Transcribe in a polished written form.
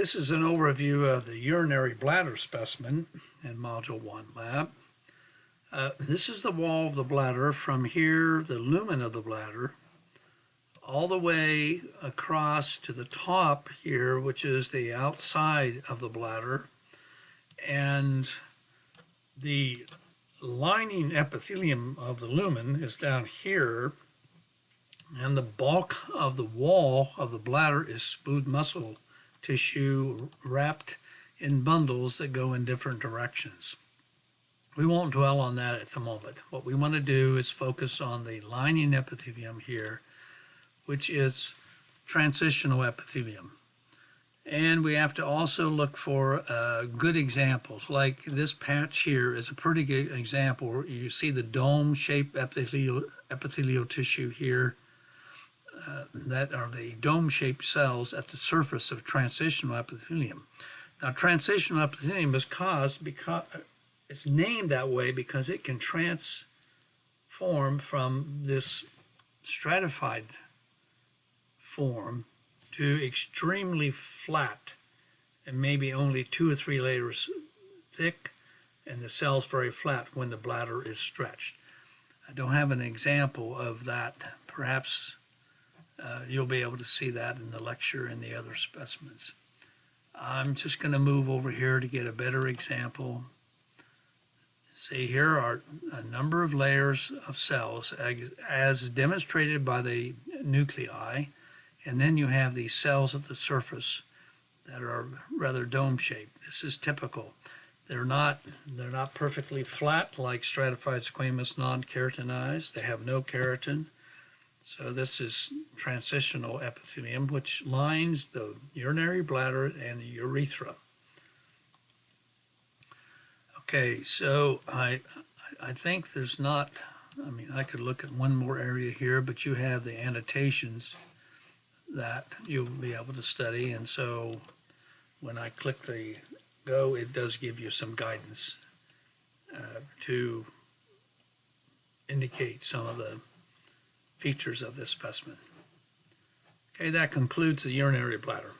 This is an overview of the urinary bladder specimen in Module 1 lab. This is the wall of the bladder from here, the lumen of the bladder, all the way across to the top here, which is the outside of the bladder. And the lining epithelium of the lumen is down here, and the bulk of the wall of the bladder is smooth muscle tissue wrapped in bundles that go in different directions. We won't dwell on that at the moment. What we want to do is focus on the lining epithelium here, which is transitional epithelium. And we have to also look for good examples. Like this patch here is a pretty good example. You see the dome-shaped epithelial tissue here. That are the dome-shaped cells at the surface of transitional epithelium. Now, transitional epithelium is caused because it's named that way because it can transform from this stratified form to extremely flat and maybe only 2 or 3 layers thick, and the cells very flat when the bladder is stretched. I don't have an example of that. Perhaps you'll be able to see that in the lecture and the other specimens. I'm just going to move over here to get a better example. See, here are a number of layers of cells as demonstrated by the nuclei, and then you have these cells at the surface that are rather dome-shaped. This is typical. They're not perfectly flat like stratified squamous non-keratinized. They have no keratin. So this is transitional epithelium, which lines the urinary bladder and the urethra. Okay, so I think there's not, I could look at one more area here, but you have the annotations that you'll be able to study. And so when I click the go, it does give you some guidance to indicate some of the features of this specimen. Okay, that concludes the urinary bladder.